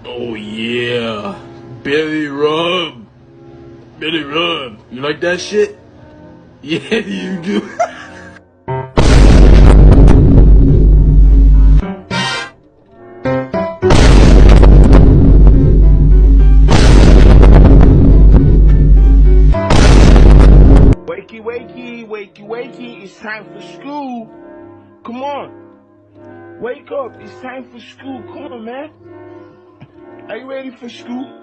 Oh yeah, Billy Rub. Billy Rub. You like that shit? Yeah, you do. Wakey, wakey, wakey, wakey, it's time for school. Come on. Wake up, it's time for school. Come on, man. Are you ready for school?